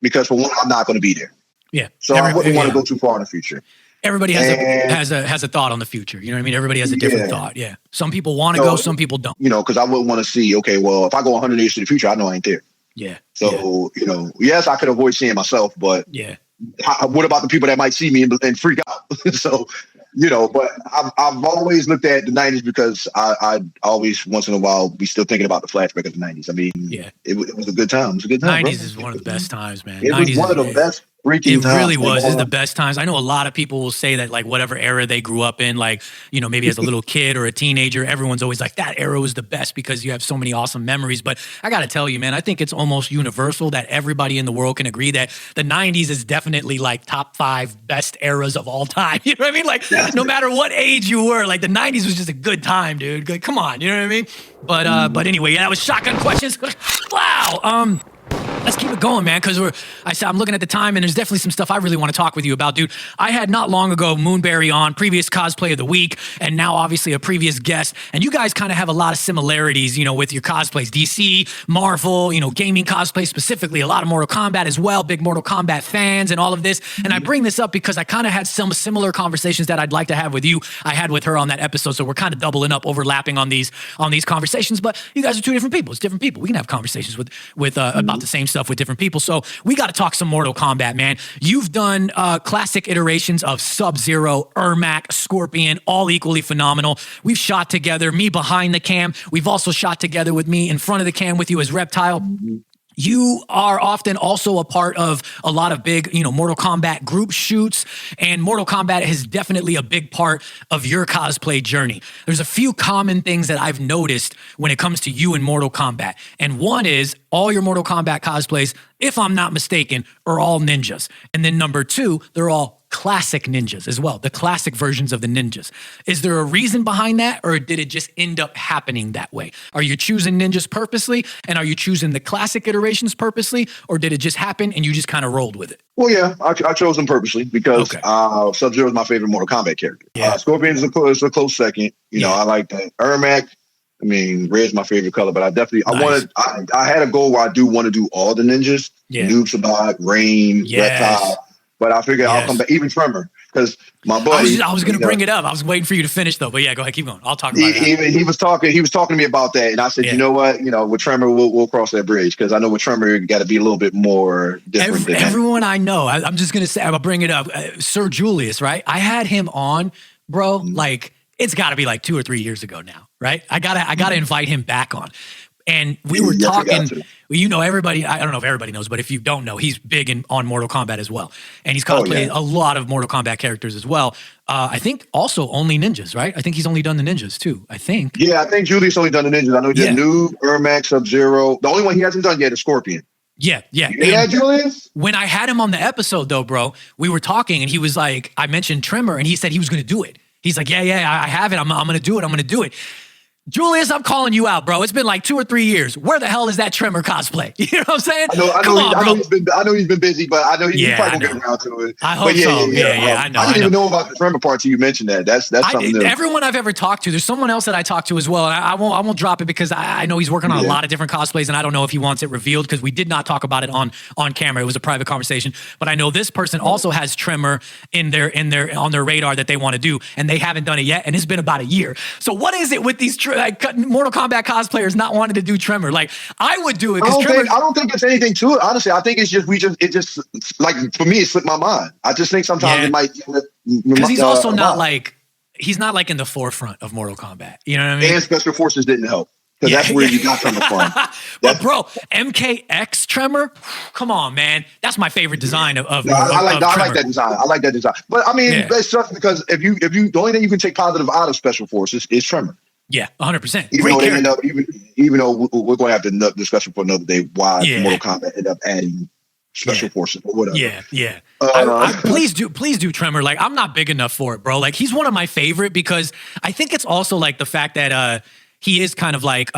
Because for one, I'm not going to be there. Yeah. So I wouldn't want to go too far in the future. Everybody has a thought on the future. You know what I mean? Everybody has a different thought. Yeah. Some people want to go, some people don't. Because I wouldn't want to see, okay, well, if I go 100 years to the future, I know I ain't there. Yeah. So, yes, I could avoid seeing myself, but what about the people that might see me and freak out? So, but I've always looked at the 90s because I always, once in a while, be still thinking about the flashback of the 90s. I mean, it was a good time. It was a good time. 90s is one of the best times, man. It was one of the best freaking times. It really was. It's the best times. I know a lot of people will say that, like, whatever era they grew up in, like, maybe as a little kid or a teenager, everyone's always like, that era was the best because you have so many awesome memories. But I got to tell you, man, I think it's almost universal that everybody in the world can agree that the 90s is definitely like top 5 best eras of all time. You know what I mean? Like, no matter what age you were, like, the 90s was just a good time, dude. Good, come on, you know what I mean? But anyway, that was shotgun questions. Wow. Let's keep it going, man, because I'm looking at the time, and there's definitely some stuff I really want to talk with you about, dude. I had not long ago Moonberry on, previous cosplay of the week, and now obviously a previous guest. And you guys kind of have a lot of similarities, with your cosplays. DC, Marvel, gaming cosplay specifically, a lot of Mortal Kombat as well, big Mortal Kombat fans and all of this. And I bring this up because I kind of had some similar conversations that I'd like to have with you. I had with her on that episode, so we're kind of doubling up, overlapping on these conversations. But you guys are two different people. It's different people. We can have conversations with about the same stuff with different people. So we got to talk some Mortal Kombat, man. You've done classic iterations of Sub-Zero, Ermac, Scorpion, all equally phenomenal. We've shot together, me behind the cam. We've also shot together with me in front of the cam with you as Reptile. You are often also a part of a lot of big, Mortal Kombat group shoots, and Mortal Kombat is definitely a big part of your cosplay journey. There's a few common things that I've noticed when it comes to you in Mortal Kombat. And one is all your Mortal Kombat cosplays, if I'm not mistaken, are all ninjas. And then number 2, they're all classic ninjas as well, the classic versions of the ninjas. Is there a reason behind that, or did it just end up happening that way? Are you choosing ninjas purposely, and are you choosing the classic iterations purposely, or did it just happen and you just kind of rolled with it? Well, yeah, I chose them purposely because Sub-Zero is my favorite Mortal Kombat character. Yeah. Scorpion is a close second. I like that. Ermac, red's my favorite color, but I definitely, I had a goal where I do want to do all the ninjas. Yeah. Noob Sabat, Rain, Reptile. But I figured I'll come back, even Tremor, because my buddy. I was going to bring it up. I was waiting for you to finish, though. But yeah, go ahead, keep going. I'll talk about it. He was talking to me about that, and I said, you know what? With Tremor, we'll cross that bridge, because I know with Tremor, you got to be a little bit more different. Everyone I know, I'm just going to say, I'll bring it up. Sir Julius, right? I had him on, bro. Like, it's got to be like 2 or 3 years ago now, right? I gotta invite him back on. And we were talking, everybody, I don't know if everybody knows, but if you don't know, he's big on Mortal Kombat as well. And he's cosplayed a lot of Mortal Kombat characters as well. I think also only ninjas, right? I think he's only done the ninjas too, I think. Yeah, I think Julius only done the ninjas. I know he did Noob, Ermac, Sub-Zero. The only one he hasn't done yet is Scorpion. Yeah. Yeah, Julius? When I had him on the episode though, bro, we were talking and he was like, I mentioned Tremor and he said he was going to do it. He's like, yeah, I have it. I'm going to do it. I'm going to do it. Julius, I'm calling you out, bro. It's been like 2 or 3 years. Where the hell is that Tremor cosplay? You know what I'm saying? I know he's been busy, but I know he's probably gonna get around to it. I hope so. Yeah, I know. I didn't even know about the Tremor part till you mentioned that. That's something new. Everyone I've ever talked to, there's someone else that I talked to as well, and I won't drop it because I know he's working on a lot of different cosplays, and I don't know if he wants it revealed because we did not talk about it on camera. It was a private conversation. But I know this person also has Tremor on their radar that they want to do, and they haven't done it yet, and it's been about a year. So what is it with these Mortal Kombat cosplayers not wanting to do Tremor? Like, I would do it. I don't think it's anything to it. Honestly, I think it's just like for me, it slipped my mind. I just think sometimes it might, because he's also not like he's not like in the forefront of Mortal Kombat. You know what I mean? And Special Forces didn't help. Because that's where you got Tremor from. But bro, MKX Tremor, come on, man. That's my favorite design of I like that design. I like that design. But I mean, it's just because if you the only thing you can take positive out of Special Forces is Tremor. Yeah, 100%. Even though we're going to have to discussion for another day why Mortal Kombat ended up adding Special Forces or whatever. Yeah. Please do Tremor. Like, I'm not big enough for it, bro. Like, he's one of my favorite because I think it's also like the fact that he is kind of like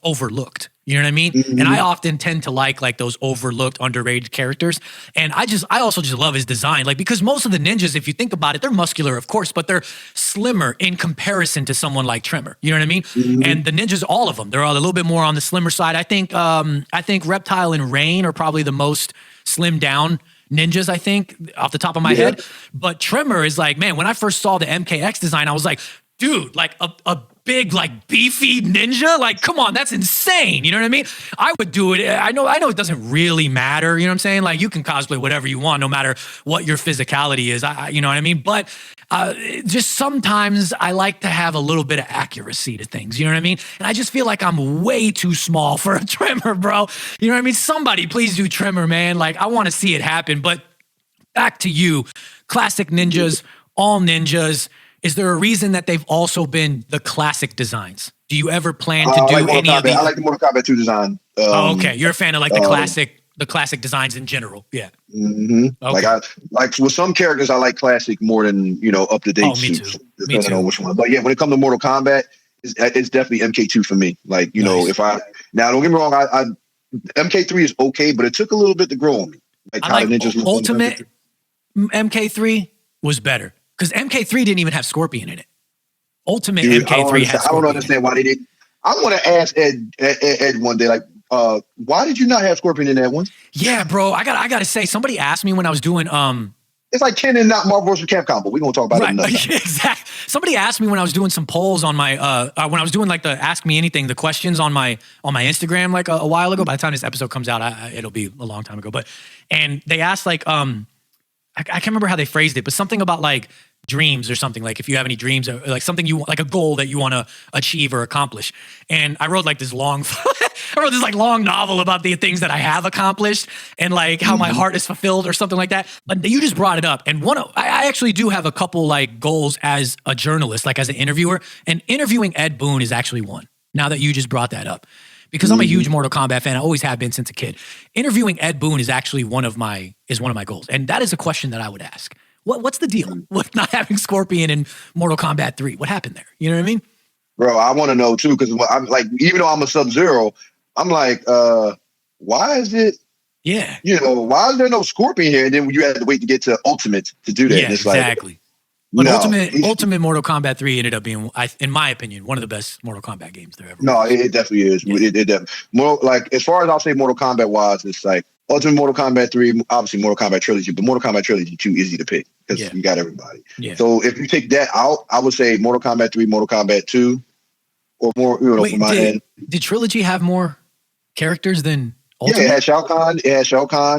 overlooked. You know what I mean? Mm-hmm. And I often tend to like those overlooked, underrated characters. And I also just love his design. Like, because most of the ninjas, if you think about it, they're muscular, of course, but they're slimmer in comparison to someone like Tremor. You know what I mean? Mm-hmm. And the ninjas, all of them, they're all a little bit more on the slimmer side. I think Reptile and Rain are probably the most slimmed down ninjas, I think, off the top of my head. But Tremor is like, man, when I first saw the MKX design, I was like, dude, like a big, like beefy ninja, like, come on, that's insane. You know what I mean? I would do it. I know it doesn't really matter. You know what I'm saying? Like, you can cosplay whatever you want, no matter what your physicality is. You know what I mean? But just sometimes I like to have a little bit of accuracy to things. You know what I mean? And I just feel like I'm way too small for a Tremor, bro. You know what I mean? Somebody please do Tremor, man. Like, I want to see it happen. But back to you, classic ninjas, all ninjas. Is there a reason that they've also been the classic designs? Do you ever plan to do any of these? I like the Mortal Kombat 2 design. Okay. You're a fan of like the classic designs in general. Yeah. Mm-hmm. Okay. Like with some characters, I like classic more than, up to date suits. Me too. On which one. But yeah, when it comes to Mortal Kombat, it's definitely MK2 for me. Like, nice. Now don't get me wrong, I MK3 is okay, but it took a little bit to grow on me. Like how the ninjas Ultimate MK3 was better. Because MK3 didn't even have Scorpion in it. Ultimate MK3 has Scorpion. I don't understand why they didn't. I want to ask Ed one day, like, why did you not have Scorpion in that one? Yeah, bro. I gotta say, somebody asked me when I was doing It's like Ken and not Marvel vs. Capcom, but we're gonna talk about it another time. Exactly. Somebody asked me when I was doing some polls on my when I was doing like the Ask Me Anything, the questions on my Instagram like a while ago. By the time this episode comes out, it'll be a long time ago. And they asked like I can't remember how they phrased it, but something about like dreams or something, like if you have any dreams or like something you want, like a goal that you want to achieve or accomplish. And I wrote like this long novel about the things that I have accomplished and like how my heart is fulfilled or something like that. But you just brought it up. And I actually do have a couple like goals as a journalist, like as an interviewer, and interviewing Ed Boon is actually one, now that you just brought that up. Because I'm a huge Mortal Kombat fan. I always have been since a kid. Interviewing Ed Boon is actually one of my goals. And that is a question that I would ask. What's the deal with not having Scorpion in Mortal Kombat 3? What happened there? You know what I mean? Bro, I want to know too, because I'm like, even though I'm a Sub-Zero, I'm like, why is it? Yeah. Why is there no Scorpion here? And then you had to wait to get to Ultimate to do that. Yeah, exactly. But Ultimate Mortal Kombat 3 ended up being, in my opinion, one of the best Mortal Kombat games there ever was. No, it definitely is. Yeah. It definitely. More like, as far as I'll say Mortal Kombat wise, it's like Ultimate Mortal Kombat 3, obviously Mortal Kombat Trilogy, but Mortal Kombat Trilogy 2 easy to pick because you got everybody. Yeah. So if you take that out, I would say Mortal Kombat 3, Mortal Kombat 2, or more, from my end. Did Trilogy have more characters than Ultimate? Yeah, it had Shao Kahn,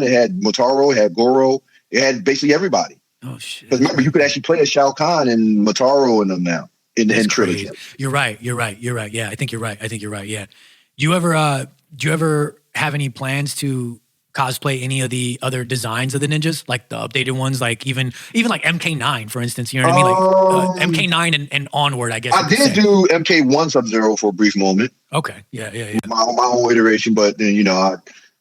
it had Motaro, it had Goro, it had basically everybody. Oh shit! Because remember, you could actually play as Shao Kahn and Motaro and them now in Trilogy. You're right. Yeah, I think you're right. Yeah. Do you ever have any plans to cosplay any of the other designs of the ninjas, like the updated ones, like even like MK9, for instance? You know what I mean? Like MK9 and onward, I guess. I did do MK1 Sub-Zero for a brief moment. Okay. Yeah. My own iteration, but then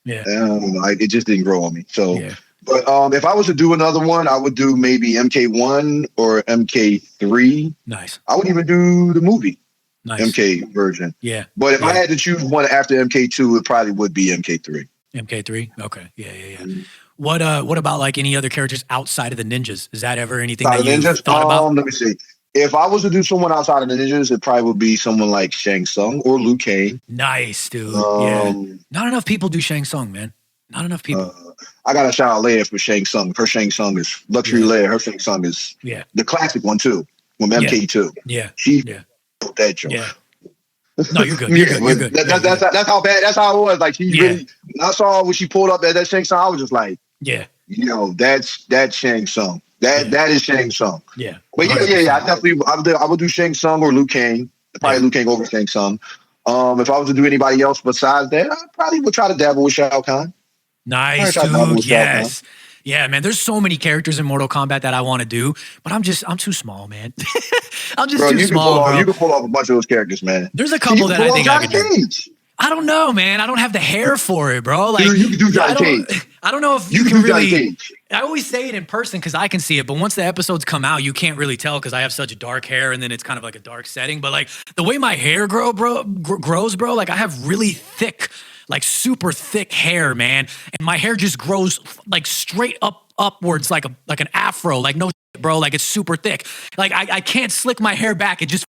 it just didn't grow on me. So. Yeah. But if I was to do another one, I would do maybe MK1 or MK3. Nice. I would even do the movie MK version. Yeah. But if I had to choose one after MK2, it probably would be MK3. MK3? Okay. Yeah. What about like any other characters outside of the ninjas? Is that ever anything that you thought about? Let me see. If I was to do someone outside of the ninjas, it probably would be someone like Shang Tsung or Liu Kang. Nice, dude. Yeah. Not enough people do Shang Tsung, man. Not enough people. I got a shout out Leia for Shang Tsung. Her Shang Tsung is Luxury Leia. Her Shang Tsung is the classic one too, from MK2. Yeah. She built that joke. Yeah. No, you're good. You're good. That's how bad. That's how it was. Like she really. When I saw when she pulled up that Shang Tsung, I was just like, that's Shang Tsung. That is Shang Tsung. Yeah. But yeah. I would do Shang Tsung or Liu Kang. Probably Liu Kang over Shang Tsung. If I was to do anybody else besides that, I probably would try to dabble with Shao Kahn. Nice, dude. Yes. Yeah, man. There's so many characters in Mortal Kombat that I want to do, but I'm too small, man. I'm just too small, bro. You can pull off a bunch of those characters, man. There's a couple that I think I could do. I don't know, man. I don't have the hair for it, bro. Like, you can do Johnny Cage. I don't know if you can really. I always say it in person because I can see it, but once the episodes come out, you can't really tell because I have such dark hair and then it's kind of like a dark setting. But like the way my hair grows, bro, like I have really thick, like super thick hair, man, and my hair just grows like straight upwards, like an afro, like no, bro, like it's super thick. Like I can't slick my hair back. It just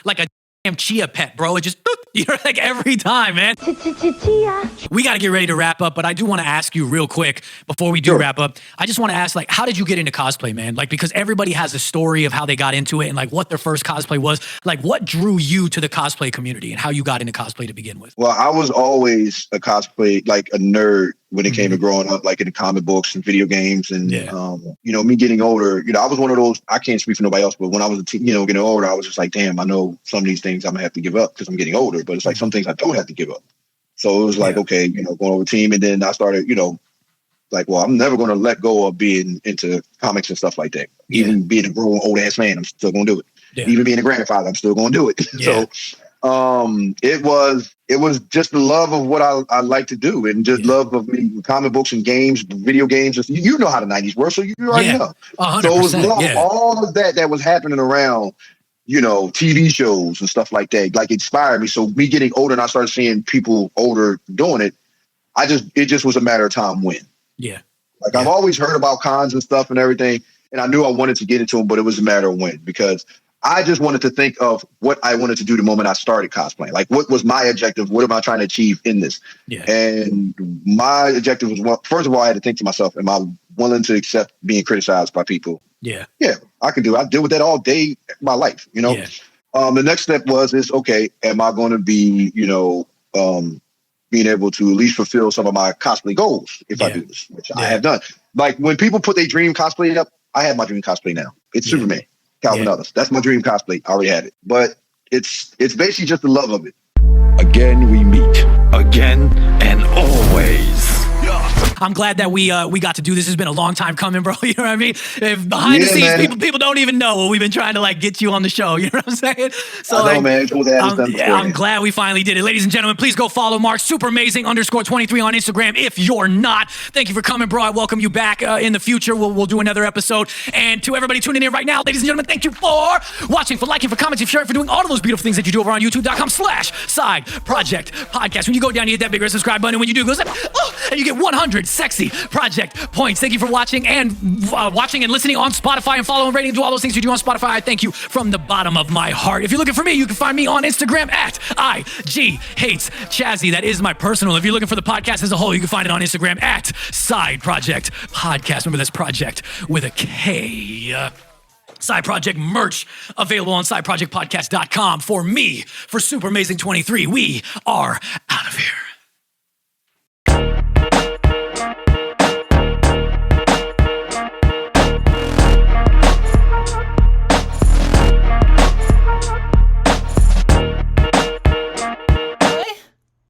like a damn chia pet, bro. It just, you're like every time, man. We got to get ready to wrap up, but I do want to ask you real quick before we do wrap up. I just want to ask, like, how did you get into cosplay, man? Like, because everybody has a story of how they got into it and like what their first cosplay was. Like, what drew you to the cosplay community and how you got into cosplay to begin with? Well, I was always a cosplay, like a nerd when it came to growing up, like in the comic books and video games and, me getting older, I was one of those, I can't speak for nobody else, but when I was, getting older, I was just like, damn, I know some of these things I'm gonna have to give up because I'm getting older, but it's like some things I don't have to give up. So it was like, okay, going over team. And then I started, like, well, I'm never going to let go of being into comics and stuff like that. Even being a grown old ass man, I'm still going to do it. Yeah. Even being a grandfather, I'm still going to do it. Yeah. So it was just the love of what I like to do and just love of comic books and games, video games. You know how the 90s were, so you already know. 100%, so it was love, all of that was happening around, TV shows and stuff like that, like inspired me. So me getting older and I started seeing people older doing it, it just was a matter of time when. Yeah. Like I've always heard about cons and stuff and everything, and I knew I wanted to get into them, but it was a matter of when, because I just wanted to think of what I wanted to do the moment I started cosplaying. Like, what was my objective? What am I trying to achieve in this? Yeah. And my objective was, first of all, I had to think to myself, am I willing to accept being criticized by people? Yeah. Yeah, I can do it. I deal with that all day, my life, Yeah. The next step is, okay, am I going to be, being able to at least fulfill some of my cosplay goals if I do this, which I have done. Like when people put their dream cosplay up, I have my dream cosplay now. It's Superman, Calvin Ellis. That's my dream cosplay. I already had it. But it's basically just the love of it. Again, we meet. Again and always. I'm glad that we got to do this. It's been a long time coming, bro. You know what I mean? If behind the scenes, people don't even know what we've been trying to like get you on the show. You know what I'm saying? So I know, man. I'm glad we finally did it. Ladies and gentlemen, please go follow Mark superamazing_23 on Instagram if you're not. Thank you for coming, bro. I welcome you back in the future. We'll do another episode. And to everybody tuning in right now, ladies and gentlemen, thank you for watching, for liking, for commenting, for sharing, for doing all of those beautiful things that you do over on youtube.com/Side Projekt Podcast. When you go down, you hit that big red subscribe button. And when you do, it goes up, and you get 100 sexy Projekt points. Thank you for watching and listening on Spotify and following, rating, do all those things you do on Spotify. I thank you from the bottom of my heart. If you're looking for me, you can find me on Instagram at IGHatesChazzy. That is my personal. If you're looking for the podcast as a whole, you can find it on Instagram at Side Projekt Podcast. Remember, that's Project with a K. Side Projekt merch available on sideprojectpodcast.com. For me, for Super Amazing 23, we are out of here.